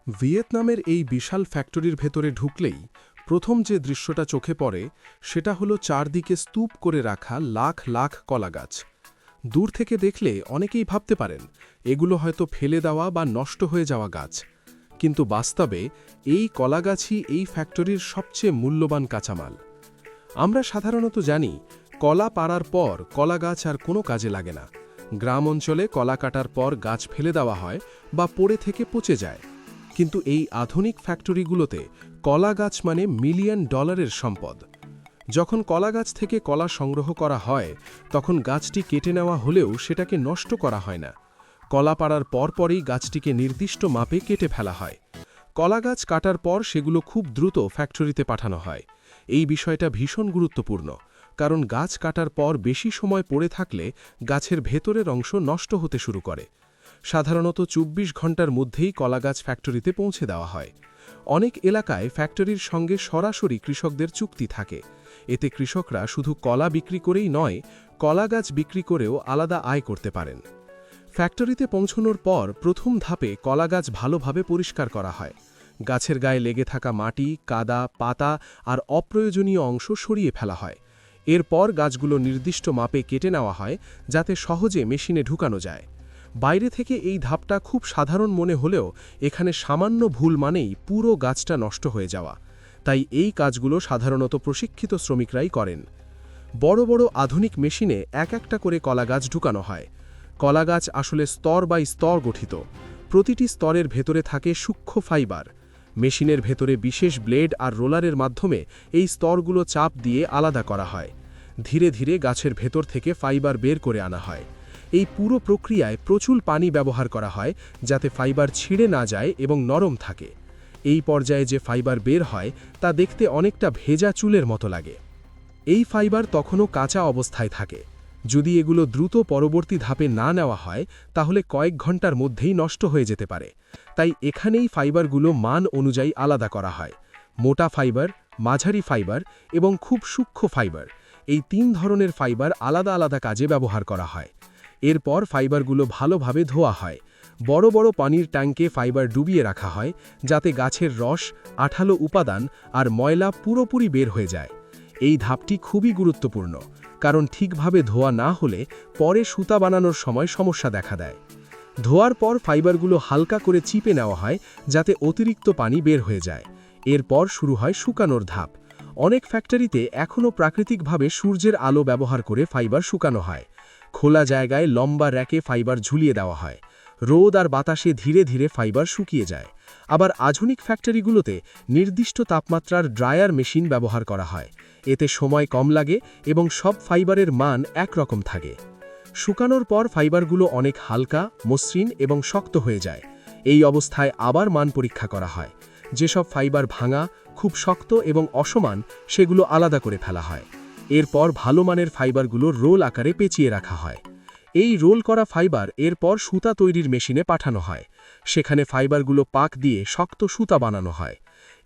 ভিয়েতনামের এই বিশাল ফ্যাক্টরির ভেতরে ঢুকলেই প্রথম যে দৃশ্যটা চোখে পড়ে সেটা হলো চারদিকে স্তূপ করে রাখা লাখ লাখ কলাগাছ। দূর থেকে দেখলে অনেকেই ভাবতে পারেন এগুলো হয়তো ফেলে দেওয়া বা নষ্ট হয়ে যাওয়া গাছ, কিন্তু বাস্তবে এই কলাগাছই এই ফ্যাক্টরির সবচেয়ে মূল্যবান কাঁচামাল। আমরা সাধারণত জানি কলা পাড়ার পর কলা গাছ আর কোনো কাজে লাগে না। গ্রাম অঞ্চলে কলা কাটার পর গাছ ফেলে দেওয়া হয় বা পড়ে থেকে পচে যায়, কিন্তু এই আধুনিক ফ্যাক্টরিগুলোতে কলা গাছ মানে মিলিয়ন ডলারের সম্পদ। যখন কলা গাছ থেকে কলা সংগ্রহ করা হয় তখন গাছটি কেটে নেওয়া হলেও সেটাকে নষ্ট করা হয় না। কলা পাড়ার পরপরই গাছটিকে নির্দিষ্ট মাপে কেটে ফেলা হয়। কলা গাছ কাটার পর সেগুলো খুব দ্রুত ফ্যাক্টরিতে পাঠানো হয়। এই বিষয়টা ভীষণ গুরুত্বপূর্ণ, কারণ গাছ কাটার পর বেশি সময় পড়ে থাকলে গাছের ভেতরের অংশ নষ্ট হতে শুরু করে। সাধারণত ২৪ ঘন্টার মধ্যেই কলাগাছ ফ্যাক্টরিতে পৌঁছে দেওয়া হয়। অনেক এলাকায় ফ্যাক্টরির সঙ্গে সরাসরি কৃষকদের চুক্তি থাকে। এতে কৃষকরা শুধু কলা বিক্রি করেই নয়, কলা গাছ বিক্রি করেও আলাদা আয় করতে পারেন। ফ্যাক্টরিতে পৌঁছানোর পর প্রথম ধাপে কলা গাছ ভালোভাবে পরিষ্কার করা হয়। গাছের গায়ে লেগে থাকা মাটি, কাদা, পাতা আর অপ্রয়োজনীয় অংশ সরিয়ে ফেলা হয়। এরপর গাছগুলো নির্দিষ্ট মাপে কেটে নেওয়া হয় যাতে সহজে মেশিনে ঢুকানো যায়। বাইরে থেকে এই ধাপটা খুব সাধারণ মনে হলেও এখানে সামান্য ভুল মানেই পুরো গাছটা নষ্ট হয়ে যাওয়া। তাই এই কাজগুলো সাধারণত প্রশিক্ষিত শ্রমিকরাই করেন। বড় বড় আধুনিক মেশিনে এক একটা করে কলা গাছ ঢুকানো হয়। কলা গাছ আসলে স্তর বাই স্তর গঠিত। প্রতিটি স্তরের ভেতরে থাকে সূক্ষ্ম ফাইবার। মেশিনের ভেতরে বিশেষ ব্লেড আর রোলারের মাধ্যমে এই স্তরগুলো চাপ দিয়ে আলাদা করা হয়। ধীরে ধীরে গাছের ভেতর থেকে ফাইবার বের করে আনা হয়। এই পুরো প্রক্রিয়ায় প্রচুর পানি ব্যবহার করা হয় যাতে ফাইবার ছিঁড়ে না যায় এবং নরম থাকে। এই পর্যায়ে যে ফাইবার বের হয় তা দেখতে অনেকটা ভেজা চুলের মতো লাগে। এই ফাইবার তখনও কাঁচা অবস্থায় থাকে। যদি এগুলো দ্রুত পরবর্তী ধাপে না নেওয়া হয় তাহলে কয়েক ঘন্টার মধ্যেই নষ্ট হয়ে যেতে পারে। তাই এখানেই ফাইবারগুলো মান অনুযায়ী আলাদা করা হয়। মোটা ফাইবার, মাঝারি ফাইবার এবং খুব সূক্ষ্ম ফাইবার, এই ৩ ধরনের ফাইবার আলাদা আলাদা কাজে ব্যবহার করা হয়। এরপর ফাইবারগুলো ভালোভাবে ধোয়া হয়। বড় বড় পানির ট্যাঙ্কে ফাইবার ডুবিয়ে রাখা হয় যাতে গাছের রস, আঠালো উপাদান আর ময়লা পুরোপুরি বের হয়ে যায়। এই ধাপটি খুবই গুরুত্বপূর্ণ, কারণ ঠিকভাবে ধোয়া না হলে পরে সুতা বানানোর সময় সমস্যা দেখা দেয়। ধোয়ার পর ফাইবারগুলো হালকা করে চিপে নেওয়া হয় যাতে অতিরিক্ত পানি বের হয়ে যায়। এরপর শুরু হয় শুকানোর ধাপ। অনেক ফ্যাক্টরিতে এখনও প্রাকৃতিকভাবে সূর্যের আলো ব্যবহার করে ফাইবার শুকানো হয়। খোলা জায়গায় লম্বা র্যাকে ফাইবার ঝুলিয়ে দেওয়া হয়। রোদ আর বাতাসে ধীরে ধীরে ফাইবার শুকিয়ে যায়। আবার আধুনিক ফ্যাক্টরিগুলোতে নির্দিষ্ট তাপমাত্রার ড্রায়ার মেশিন ব্যবহার করা হয়। এতে সময় কম লাগে এবং সব ফাইবারের মান একরকম থাকে। শুকানোর পর ফাইবারগুলো অনেক হালকা, মসৃণ এবং শক্ত হয়ে যায়। এই অবস্থায় আবার মান পরীক্ষা করা হয়। যেসব ফাইবার ভাঙা, খুব শক্ত এবং অসমান সেগুলো আলাদা করে ফেলা হয়। এরপর ভালো মানের ফাইবারগুলো রোল আকারে পেঁচিয়ে রাখা হয়। এই রোল করা ফাইবার এরপর সুতা তৈরির মেশিনে পাঠানো হয়। সেখানে ফাইবারগুলো পাক দিয়ে শক্ত সুতা বানানো হয়।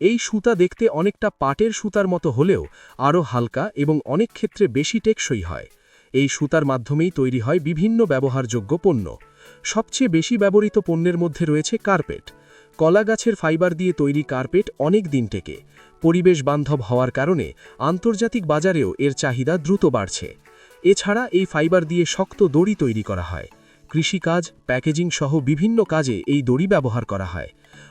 এই সুতা দেখতে অনেকটা পাটের সুতার মতো হলেও আরও হালকা এবং অনেক ক্ষেত্রে বেশি টেকসই হয়। এই সুতার মাধ্যমেই তৈরি হয় বিভিন্ন ব্যবহারযোগ্য পণ্য। সবচেয়ে বেশি ব্যবহৃত পণ্যের মধ্যে রয়েছে কার্পেট। কলা গাছের ফাইবার দিয়ে তৈরি কার্পেট অনেক দিন টেকে। পরিবেশ বান্ধব হওয়ার কারণে আন্তর্জাতিক বাজারেও এর চাহিদা দ্রুত বাড়ছে। এছাড়া এই ফাইবার দিয়ে শক্ত দড়ি তৈরি করা হয়। কৃষিকাজ, প্যাকেজিং সহ বিভিন্ন কাজে এই দড়ি ব্যবহার করা হয়।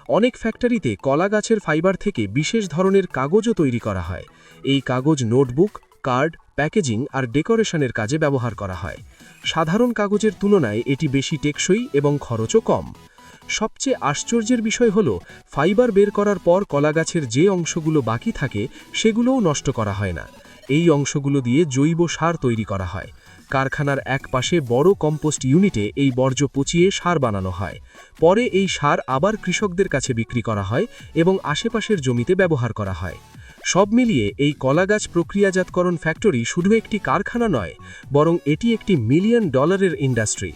অনেক ফ্যাক্টরিতে কলা গাছের ফাইবার থেকে বিশেষ ধরনের কাগজও তৈরি করা হয়। এই কাগজ নোটবুক, কার্ড, প্যাকেজিং আর ডেকোরেশনের কাজে ব্যবহার করা হয়। সাধারণ কাগজের তুলনায় এটি বেশি টেকসই এবং খরচও কম। সবচেয়ে আশ্চর্যের বিষয় হল ফাইবার বের করার পর কলা গাছের যে অংশগুলো বাকি থাকে সেগুলোও নষ্ট করা হয় না। এই অংশগুলো দিয়ে জৈব সার তৈরি করা হয়। কারখানার এক পাশে বড় কম্পোস্ট ইউনিটে এই বর্জ্য পচিয়ে সার বানানো হয়। পরে এই সার আবার কৃষকদের কাছে বিক্রি করা হয় এবং আশেপাশের জমিতে ব্যবহার করা হয়। সব মিলিয়ে এই কলাগাছ প্রক্রিয়াজাতকরণ ফ্যাক্টরি শুধু একটি কারখানা নয়, বরং এটি একটি মিলিয়ন ডলারের ইন্ডাস্ট্রি।